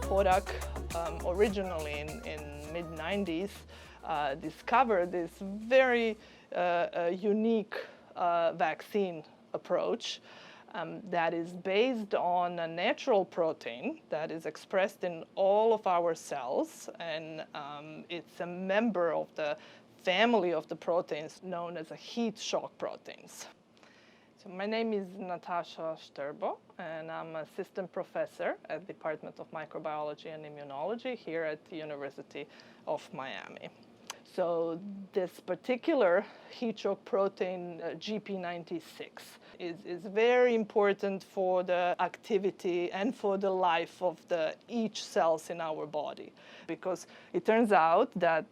Podak, originally in mid-90s, discovered this very unique vaccine approach that is based on a natural protein that is expressed in all of our cells, and it's a member of the family of the proteins known as heat shock proteins. So my name is Natasa Strbo, and I'm assistant professor at the Department of Microbiology and Immunology here at the University of Miami. So this particular heat shock protein, GP96, is very important for the activity and for the life of each cells in our body, because it turns out that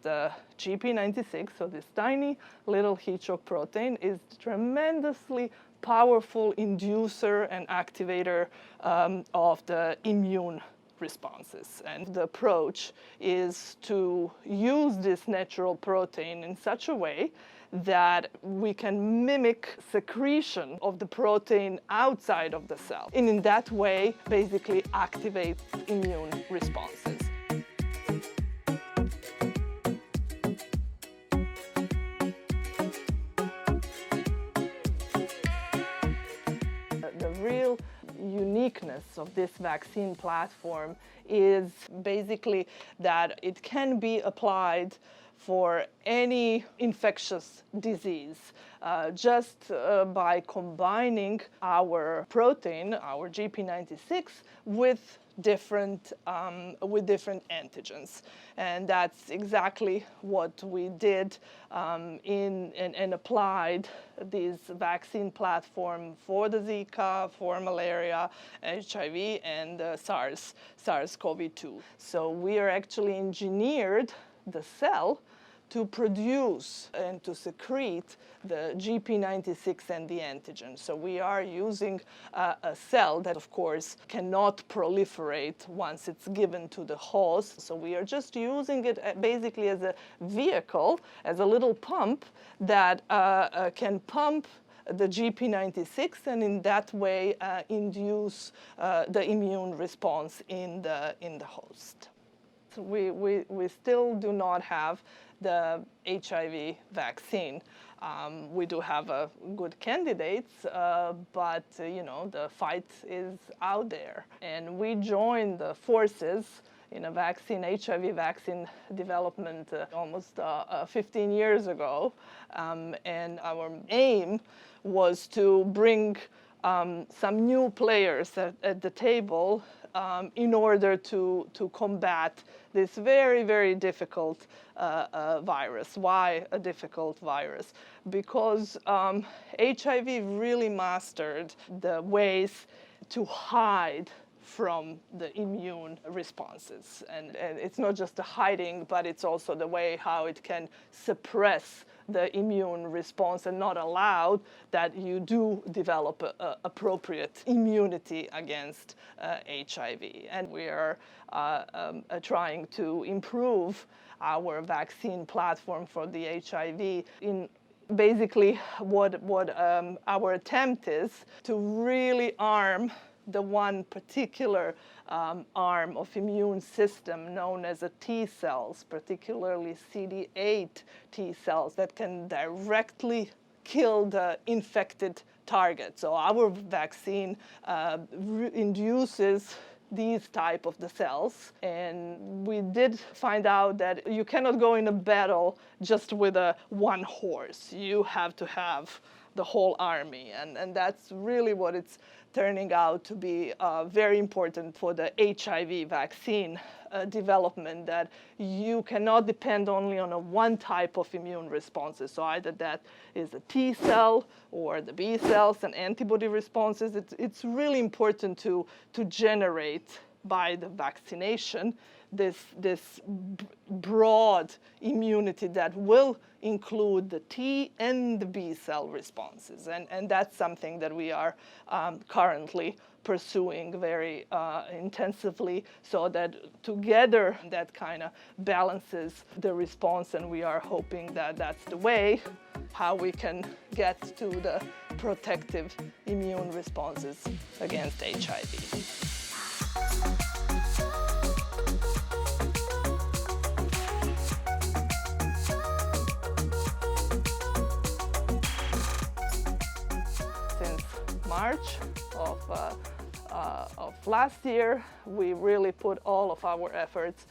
GP96, so this tiny little heat shock protein, is tremendously powerful inducer and activator of the immune responses. And the approach is to use this natural protein in such a way that we can mimic secretion of the protein outside of the cell, and in that way basically activate immune responses. The real uniqueness of this vaccine platform is basically that it can be applied for any infectious disease just by combining our protein, our GP96, with different antigens. And that's exactly what we did and applied this vaccine platform for the Zika, for malaria, HIV, and SARS-CoV-2. So we are actually engineered the cell to produce and to secrete the GP96 and the antigen. So we are using a cell that, of course, cannot proliferate once it's given to the host. So we are just using it basically as a vehicle, as a little pump that can pump the GP96 and in that way induce the immune response in the host. So we still do not have the HIV vaccine. We do have good candidates, but the fight is out there. And we joined the forces in a HIV vaccine development almost 15 years ago. And our aim was to bring some new players at the table in order to combat this very, very difficult virus. Why a difficult virus? Because HIV really mastered the ways to hide from the immune responses. And it's not just the hiding, but it's also the way how it can suppress the immune response and not allow that you do develop appropriate immunity against HIV. And we are trying to improve our vaccine platform for the HIV in basically what our attempt is to really arm the one particular arm of immune system known as T cells, particularly CD8 T cells that can directly kill the infected target. So our vaccine induces these type of the cells, and we did find out that you cannot go in a battle just with one horse. You have to have the whole army, and that's really what it's turning out to be very important for the HIV vaccine development, that you cannot depend only on one type of immune responses. So either that is a T cell or the B cells and antibody responses. It's really important to generate by the vaccination this broad immunity that will include the T and the B cell responses. And that's something that we are currently pursuing very intensively, so that together that kind of balances the response, and we are hoping that that's the way how we can get to the protective immune responses against HIV. March of last year, we really put all of our efforts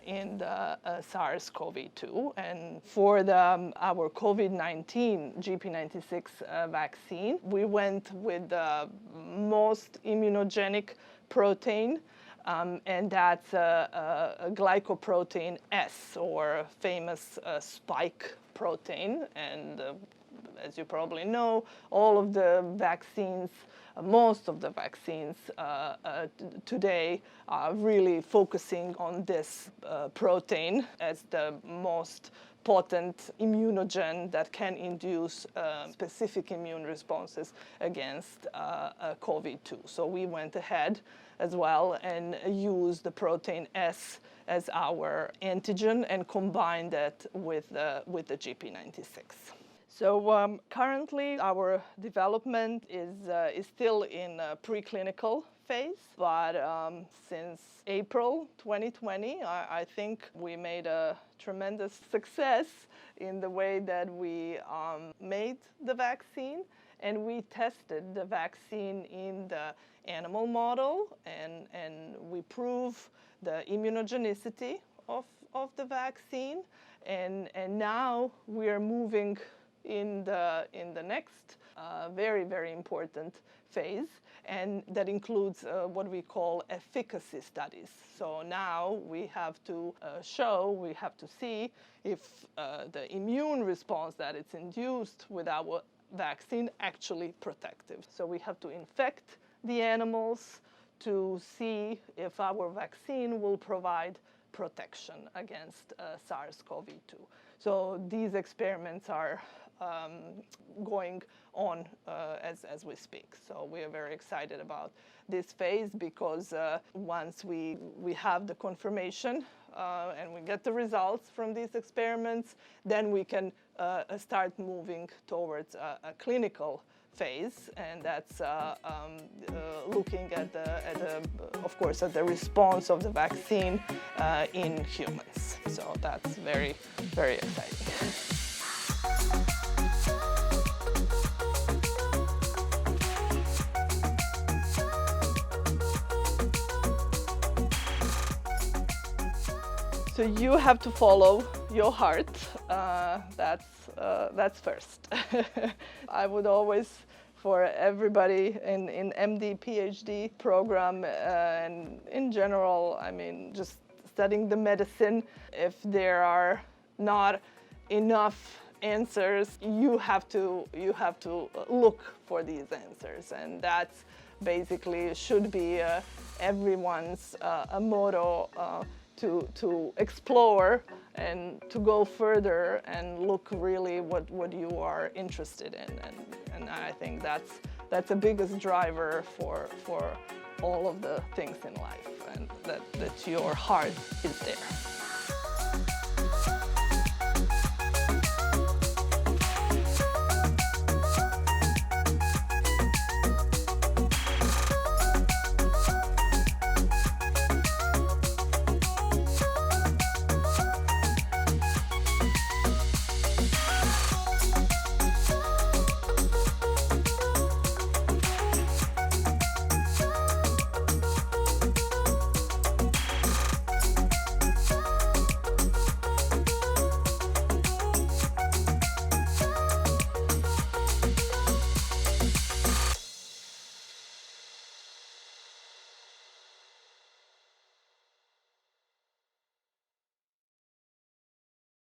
in the SARS-CoV-2. And for our COVID-19 GP96 vaccine, we went with the most immunogenic protein, and that's a glycoprotein S, or famous spike protein. And as you probably know, all of the vaccines, most of the vaccines today are really focusing on this protein as the most potent immunogen that can induce specific immune responses against COVID-2. So we went ahead as well and used the protein S as our antigen and combined it with the GP96. So currently our development is still in a preclinical phase, but since April 2020, I think we made a tremendous success in the way that we made the vaccine, and we tested the vaccine in the animal model, and we prove the immunogenicity of the vaccine, and now we are moving in the next very, very important phase, and that includes what we call efficacy studies. So now we have to we have to see if the immune response that it's induced with our vaccine actually protective. So we have to infect the animals to see if our vaccine will provide protection against SARS-CoV-2. So these experiments are going on as we speak. So we are very excited about this phase, because once we have the confirmation and we get the results from these experiments, then we can start moving towards a clinical phase, and that's looking at of course, at the response of the vaccine in humans. So that's very, very exciting. So you have to follow your heart. That's first. I would always, for everybody in MD, PhD program, and in general, I mean, just studying the medicine, if there are not enough answers, you have to look for these answers, and that's basically should be everyone's a motto. To explore and to go further and look really what you are interested in, and I think that's the biggest driver for all of the things in life, and that your heart is there.